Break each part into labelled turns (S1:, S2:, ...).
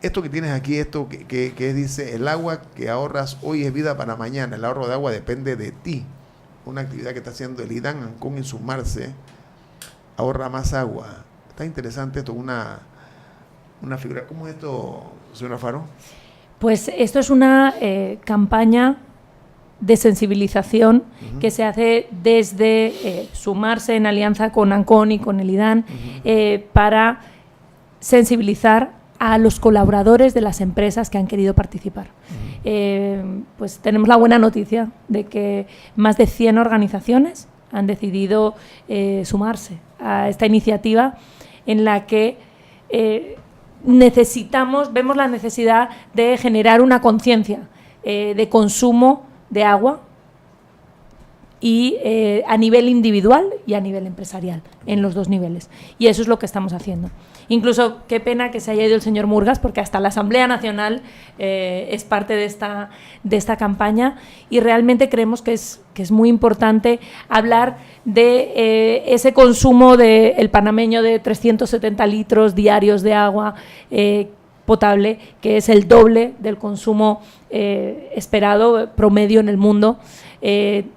S1: esto que tienes aquí, esto que dice, el agua que ahorras hoy es vida para mañana. El ahorro de agua depende de ti. Una actividad que está haciendo el IDAN Ancón en Sumarse, ahorra más agua. Está interesante esto, una figura. ¿Cómo es esto, señora Faro?
S2: Pues esto es una campaña de sensibilización que se hace desde Sumarse en alianza con Ancón y con el IDAN para sensibilizar a los colaboradores de las empresas que han querido participar. Pues tenemos la buena noticia de que más de 100 organizaciones han decidido sumarse a esta iniciativa en la que vemos la necesidad de generar una conciencia de consumo de agua y a nivel individual y a nivel empresarial, en los dos niveles. Y eso es lo que estamos haciendo. Incluso, qué pena que se haya ido el señor Murgas, porque hasta la Asamblea Nacional es parte de esta campaña, y realmente creemos que es muy importante hablar de ese consumo del panameño de 370 litros diarios de agua potable, que es el doble del consumo esperado promedio en el mundo.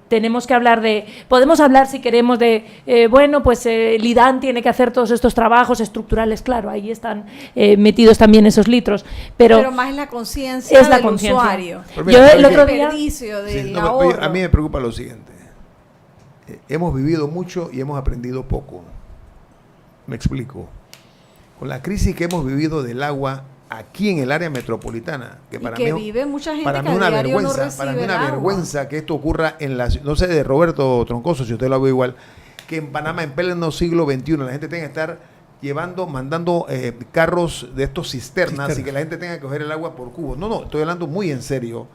S2: Tenemos que hablar podemos hablar si queremos el IDAN tiene que hacer todos estos trabajos estructurales, claro, ahí están metidos también esos litros, pero
S3: más es la conciencia del usuario.
S2: Yo el otro día,
S1: a mí me preocupa lo siguiente, hemos vivido mucho y hemos aprendido poco. Me explico. Con la crisis que hemos vivido del agua aquí en el área metropolitana, que para mí
S3: vive mucha gente
S1: para mí
S3: que
S1: una
S3: a diario
S1: vergüenza,
S3: no recibe
S1: para mí una
S3: agua.
S1: vergüenza que esto ocurra en la, no sé, de Roberto Troncoso, si usted lo ve igual, que en Panamá en pleno siglo XXI la gente tenga que estar mandando carros de estos cisternas y que la gente tenga que coger el agua por cubos. No, estoy hablando muy en serio.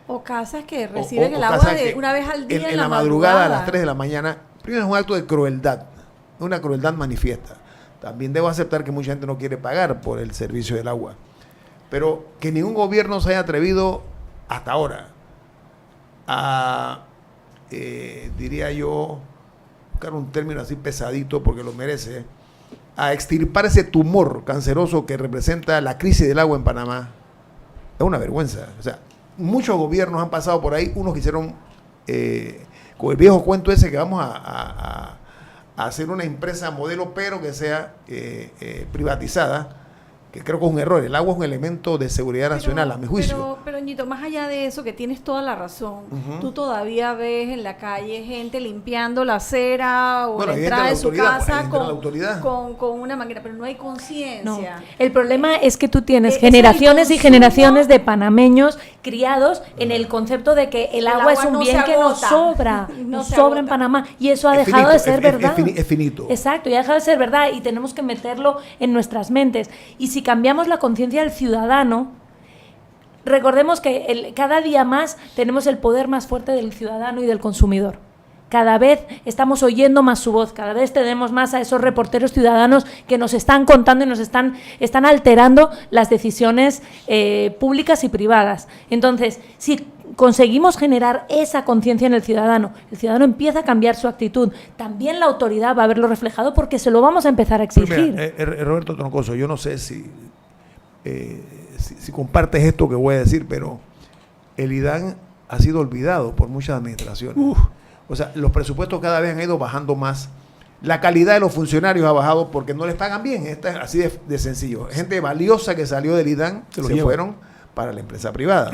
S3: O casas que reciben el agua una vez al día
S1: en la madrugada a las 3 de la mañana. Primero es un acto de crueldad, una crueldad manifiesta. También debo aceptar que mucha gente no quiere pagar por el servicio del agua. Pero que ningún gobierno se haya atrevido hasta ahora a, diría yo, buscar un término así pesadito porque lo merece, a extirpar ese tumor canceroso que representa la crisis del agua en Panamá, es una vergüenza. O sea, muchos gobiernos han pasado por ahí, unos quisieron, con el viejo cuento ese que vamos a hacer una empresa modelo, pero que sea privatizada, que creo que es un error. El agua es un elemento de seguridad nacional, a mi juicio.
S3: Pero Ñito, más allá de eso, que tienes toda la razón, tú todavía ves en la calle gente limpiando la acera o la entrada de su casa con una manguera, pero no hay conciencia.
S2: No. El problema es que tú tienes generaciones y generaciones de panameños criados en el concepto de que el agua es un bien que nos sobra, nos sobra en Panamá, y eso ha dejado de ser verdad.
S1: Es finito.
S2: Exacto, y ha dejado de ser verdad, y tenemos que meterlo en nuestras mentes. Y si cambiamos la conciencia del ciudadano, recordemos que cada día más tenemos el poder más fuerte del ciudadano y del consumidor. Cada vez estamos oyendo más su voz, cada vez tenemos más a esos reporteros ciudadanos que nos están contando y nos están alterando las decisiones públicas y privadas. Entonces, si conseguimos generar esa conciencia en el ciudadano empieza a cambiar su actitud, también la autoridad va a verlo reflejado porque se lo vamos a empezar a exigir.
S1: Mira, Roberto Troncoso, yo no sé si compartes esto que voy a decir, pero el IDAN ha sido olvidado por muchas administraciones. O sea, los presupuestos cada vez han ido bajando más. La calidad de los funcionarios ha bajado porque no les pagan bien. Esta es así de sencillo. Gente valiosa que salió del IDAN se fueron para la empresa privada.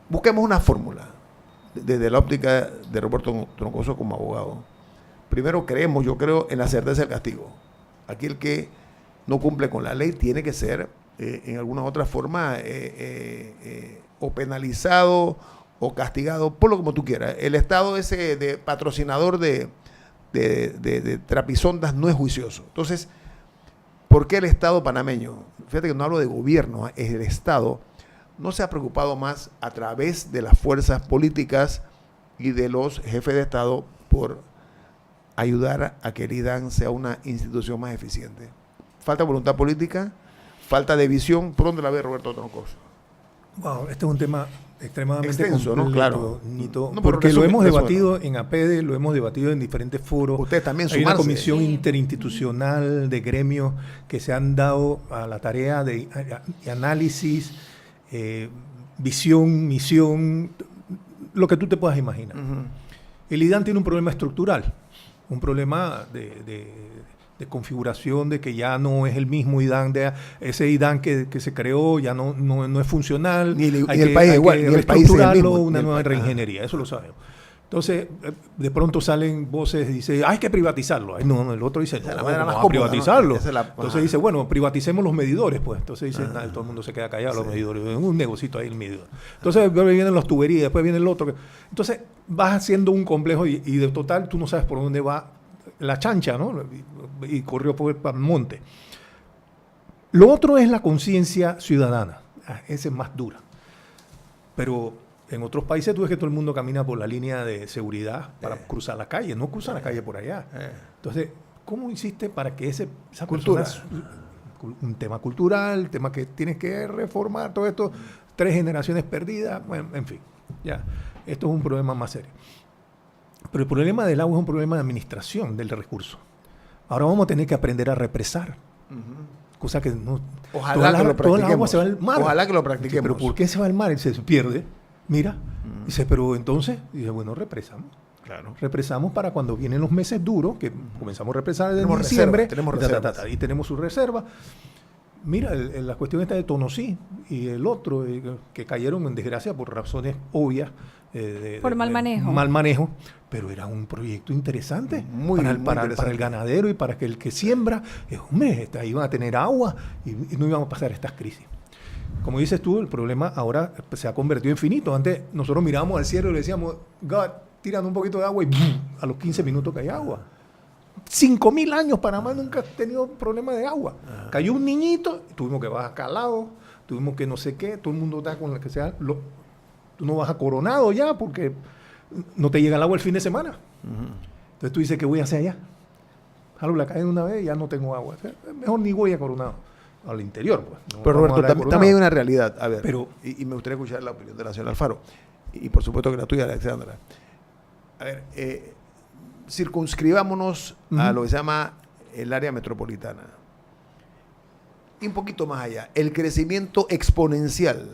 S1: Busquemos una fórmula desde la óptica de Roberto Troncoso como abogado. Primero yo creo en la certeza del castigo. Aquí el que no cumple con la ley tiene que ser en alguna otra forma o penalizado o castigado, por lo como tú quieras. El Estado ese de patrocinador de trapisondas no es juicioso. Entonces, ¿por qué el Estado panameño? Fíjate que no hablo de gobierno, es el Estado. No se ha preocupado más a través de las fuerzas políticas y de los jefes de Estado por ayudar a que el IDAN sea una institución más eficiente. Falta voluntad política, falta de visión. ¿Por dónde la ve Roberto Troncoso?
S4: Wow, este es un tema extremadamente
S1: extenso,
S4: completo,
S1: ¿no? Claro.
S4: Nito,
S1: No,
S4: porque
S1: resumen,
S4: lo hemos
S1: resumen.
S4: debatido en APEDE, lo hemos debatido en diferentes foros.
S1: Ustedes también
S4: Hay una
S1: sumarse.
S4: comisión interinstitucional de gremios que se han dado a la tarea de análisis, visión, misión, lo que tú te puedas imaginar. El IDAN tiene un problema estructural, un problema de configuración, de que ya no es el mismo IDAN, ese IDAN que se creó ya no es funcional.
S1: Ni el
S4: hay
S1: país
S4: que
S1: igual, ni el país es el
S4: reestructurarlo,
S1: mismo,
S4: una
S1: ni el
S4: nueva
S1: país.
S4: reingeniería, eso lo sabemos. Entonces, de pronto salen voces y dice, hay que privatizarlo. Ay, no, el otro dice,
S1: Esa es la
S4: no,
S1: manera
S4: vamos
S1: más
S4: a
S1: cómoda, ¿no?
S4: privatizarlo.
S1: Esa es la-
S4: Entonces dice, bueno, privaticemos los medidores, pues. Entonces dice, nada, todo el mundo se queda callado, los medidores. Es un negocito ahí el medidor. Entonces después vienen las tuberías, después viene el otro. Entonces vas haciendo un complejo y de total tú no sabes por dónde va la chancha, ¿no? Y corrió por el monte. Lo otro es la conciencia ciudadana. Esa es más dura. Pero en otros países tú ves que todo el mundo camina por la línea de seguridad para cruzar la calle. No cruzan la calle por allá. Entonces, ¿cómo hiciste para que esa
S1: Cultura.
S4: persona... Un tema cultural, tema que tienes que reformar, todo esto, 3 generaciones perdidas, bueno, en fin. Ya, esto es un problema más serio. Pero el problema del agua es un problema de administración del recurso. Ahora vamos a tener que aprender a represar. Cosa que no...
S1: Ojalá que lo
S4: toda el agua
S1: practiquemos.
S4: se va al mar.
S1: Ojalá que lo
S4: Sí,
S1: practiquemos.
S4: pero ¿por qué se va al mar y se pierde? Mira. Dice, pero entonces, dice, bueno, represamos.
S1: Claro.
S4: Represamos para cuando vienen los meses duros, que comenzamos a represar desde
S1: Tenemos
S4: diciembre,
S1: reservas, tenemos
S4: ta, ta, ta,
S1: reservas.
S4: ta, y tenemos su reserva. Mira, la cuestión está de Tonosí y el otro, que cayeron en desgracia por razones obvias.
S3: Por mal manejo.
S4: Mal manejo, pero era un proyecto interesante
S1: Muy
S4: para
S1: interesante.
S4: el ganadero y para que el que siembra, hombre, iban a tener agua y no íbamos a pasar estas crisis. Como dices tú, el problema ahora se ha convertido en finito. Antes nosotros mirábamos al cielo y le decíamos, God, tiran un poquito de agua y ¡bum! A los 15 minutos cae agua. 5.000 años Panamá nunca ha tenido problema de agua. Cayó un niñito, tuvimos que bajar Calado, tuvimos que no sé qué, todo el mundo está con la que sea. Tú no vas a Coronado ya porque no te llega el agua el fin de semana. Entonces tú dices, ¿qué voy a hacer allá? Jalo la calle de una vez y ya no tengo agua. Mejor ni voy a Coronado. Al interior, pues. No
S1: Pero
S4: vamos a
S1: Roberto,
S4: hablar de Coronado.
S1: también hay una realidad. A ver,
S4: Pero-
S1: y me gustaría escuchar la opinión de la señora Alfaro. Y por supuesto que la tuya, Alexandra. A ver, circunscribámonos a lo que se llama el área metropolitana. Y un poquito más allá. El crecimiento exponencial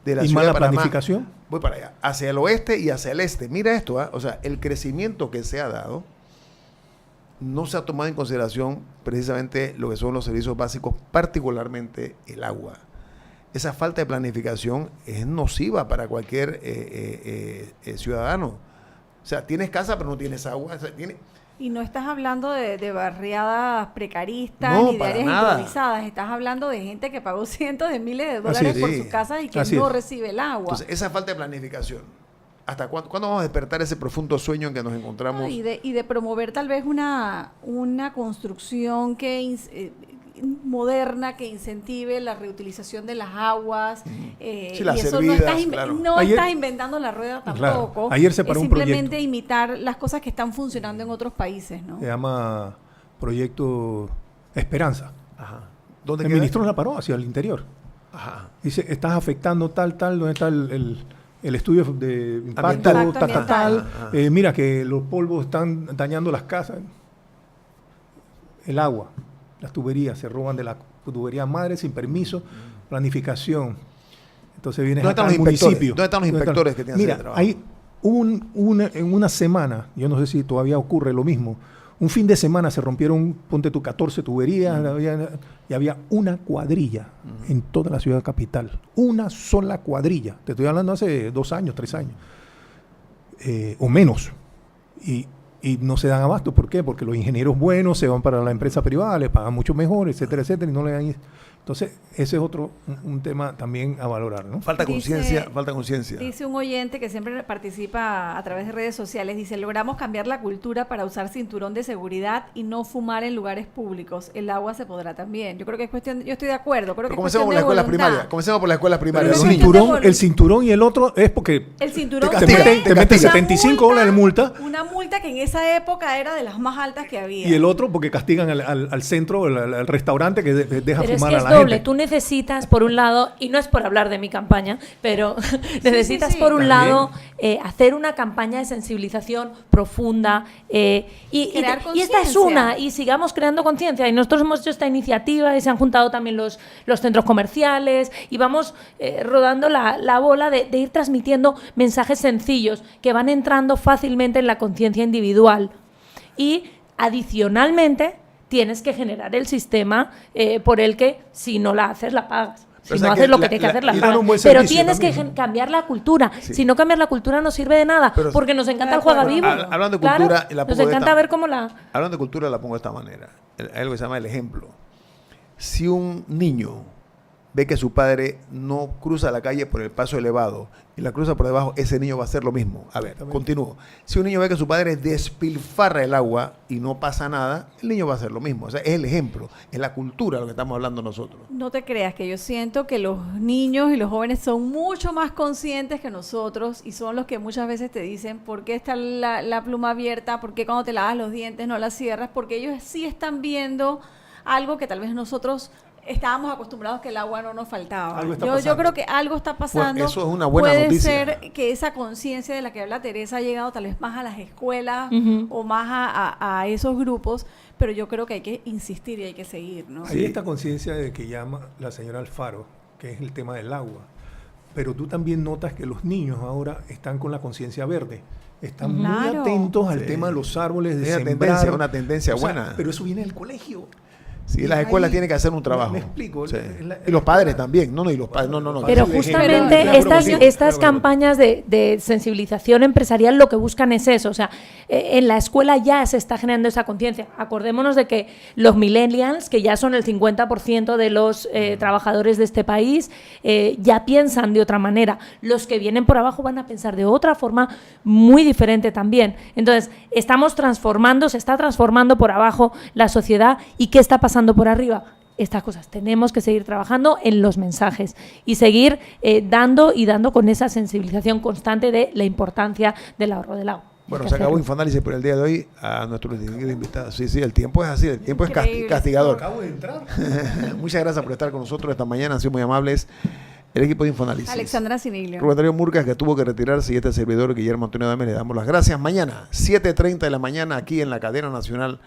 S1: de la
S4: ¿Y
S1: ciudad de
S4: mala
S1: Panamá.
S4: planificación?
S1: Voy para allá. Hacia el oeste y hacia el este. Mira esto, o sea, el crecimiento que se ha dado no se ha tomado en consideración precisamente lo que son los servicios básicos, particularmente el agua. Esa falta de planificación es nociva para cualquier ciudadano. O sea, tienes casa pero no tienes agua. O sea,
S3: Y no estás hablando de barriadas precaristas
S1: No,
S3: ni de
S1: para
S3: áreas
S1: nada.
S3: improvisadas. Estás hablando de gente que pagó cientos de miles de
S4: Así
S3: dólares
S4: es.
S3: por
S1: Sí.
S3: su casa y que
S4: Así
S3: no
S4: es.
S3: recibe el agua.
S1: Entonces, esa falta de planificación. ¿Hasta cuándo vamos a despertar ese profundo sueño en que nos encontramos?
S3: No, y de promover tal vez una construcción moderna que incentive la reutilización de las aguas.
S1: Sí, las
S3: y eso
S1: servidas,
S3: no estás,
S1: claro.
S3: no
S4: Ayer-
S3: estás inventando la rueda
S4: Claro.
S3: tampoco.
S4: Ayer se paró
S3: es
S4: un proyecto.
S3: simplemente imitar las cosas que están funcionando en otros países, ¿no?
S4: Se llama Proyecto Esperanza.
S1: Ajá. ¿Dónde
S4: El
S1: queda?
S4: ministro la paró hacia el interior.
S1: Ajá.
S4: Dice, estás afectando tal, ¿dónde está el estudio de impacto,
S1: Ambiental.
S3: Impacto ambiental.
S4: tal?
S1: Ajá.
S4: Mira que los polvos están dañando las casas. El agua, las tuberías, se roban de la tubería madre sin permiso, planificación. Entonces vienes
S1: ¿Dónde
S4: acá
S1: están
S4: al
S1: los inspectores?
S4: municipio.
S1: ¿Dónde están los inspectores que tienen
S4: Mira,
S1: ese trabajo?
S4: hay en una semana, yo no sé si todavía ocurre lo mismo, un fin de semana se rompieron, ponte tú, 14 tuberías y había una cuadrilla en toda la ciudad capital. Una sola cuadrilla. Te estoy hablando hace 2 años, 3 años. O menos. Y no se dan abasto. ¿Por qué? Porque los ingenieros buenos se van para la empresa privada, les pagan mucho mejor, etcétera, etcétera, y no le dan... Entonces, ese es otro un tema también a valorar, ¿no?
S1: Falta
S3: Dice-
S1: conciencia, falta conciencia.
S3: Dice un oyente que siempre participa a través de redes sociales, dice, logramos cambiar la cultura para usar cinturón de seguridad y no fumar en lugares públicos. El agua se podrá también. Yo creo que es cuestión, yo estoy de acuerdo, creo
S1: Pero
S3: que es
S1: comencemos
S3: cuestión
S1: por
S3: de
S1: las escuelas
S3: voluntad.
S1: primarias. Comencemos por las escuelas
S4: Pero
S1: primarias.
S3: Pero
S4: el
S3: es
S1: Los niños.
S3: cuestión de
S4: cinturón y el otro es porque
S3: El cinturón
S1: Te
S4: te
S1: castigan,
S4: meten
S1: te castigan.
S4: $75 de multa.
S3: Una multa que en esa época era de las más altas que había.
S4: Y el otro porque castigan al centro, al restaurante que deja
S2: Pero
S4: fumar
S2: es que
S4: a la
S2: es doble.
S4: gente.
S2: Tú necesitas, por un lado, y no es por hablar de mi campaña, pero necesitas, por un
S4: También.
S2: lado, hacer una campaña de sensibilización profunda y
S3: Crear
S2: esta es
S3: conciencia.
S2: una, y sigamos creando conciencia. Y nosotros hemos hecho esta iniciativa y se han juntado también los centros comerciales y vamos rodando la bola de ir transmitiendo mensajes sencillos que van entrando fácilmente en la conciencia individual. Y adicionalmente tienes que generar el sistema por el que si no la haces, la pagas. Si no haces lo que tienes que hacer, la pagas. Pero tienes que cambiar la cultura.
S1: Sí.
S2: Si no cambias la cultura no sirve de nada,
S1: Pero
S2: porque nos encanta el juega vivo.
S1: Hablando de cultura,
S2: Claro, nos encanta ver cómo la...
S1: Hablando de cultura, la pongo de esta manera. Hay algo que se llama el ejemplo. Si un niño ve que su padre no cruza la calle por el paso elevado y la cruza por debajo, ese niño va a hacer lo mismo. A ver, continúo. Si un niño ve que su padre despilfarra el agua y no pasa nada, el niño va a hacer lo mismo. O sea, es el ejemplo, es la cultura lo que estamos hablando nosotros.
S3: No te creas, que yo siento que los niños y los jóvenes son mucho más conscientes que nosotros y son los que muchas veces te dicen por qué está la pluma abierta, por qué cuando te lavas los dientes no la cierras, porque ellos sí están viendo algo que tal vez nosotros estábamos acostumbrados que el agua no nos faltaba. Yo creo que algo está pasando.
S1: Bueno, eso es una buena
S3: Puede
S1: noticia.
S3: ser que esa conciencia de la que habla Teresa ha llegado tal vez más a las escuelas o más a esos grupos, pero yo creo que hay que insistir y hay que seguir, ¿no?
S4: Hay esta conciencia de que llama la señora Alfaro, que es el tema del agua. Pero tú también notas que los niños ahora están con la conciencia verde. Están muy atentos al tema de los árboles, de sembrar.
S1: Una tendencia buena.
S4: Pero eso viene del colegio.
S1: Sí, las escuelas tienen que hacer un trabajo.
S4: Me explico.
S1: Sí. Y los padres también. No, y los padres. No.
S2: Pero justamente estas campañas de sensibilización empresarial lo que buscan es eso. O sea, en la escuela ya se está generando esa conciencia. Acordémonos de que los millennials, que ya son el 50% de los trabajadores de este país, ya piensan de otra manera. Los que vienen por abajo van a pensar de otra forma muy diferente también. Entonces, se está transformando por abajo la sociedad. ¿Y qué está pasando por arriba? Estas cosas. Tenemos que seguir trabajando en los mensajes y seguir dando con esa sensibilización constante de la importancia del ahorro del agua.
S1: Bueno, se acabó Infoanálisis por el día de hoy a nuestro distinguido invitado. Sí, el tiempo es así, el tiempo es castigador.
S4: Acabo de entrar.
S1: Muchas gracias por estar con nosotros esta mañana, han sido muy amables. El equipo de Infoanálisis.
S3: Alexandra Siniglio.
S1: Rubén Darío Murgas, que tuvo que retirarse, y este servidor Guillermo Antonio Dames, le damos las gracias. Mañana, 7:30 de la mañana, aquí en la cadena nacional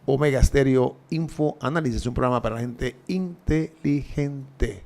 S1: Omega Stereo Infoanálisis, un programa para la gente inteligente.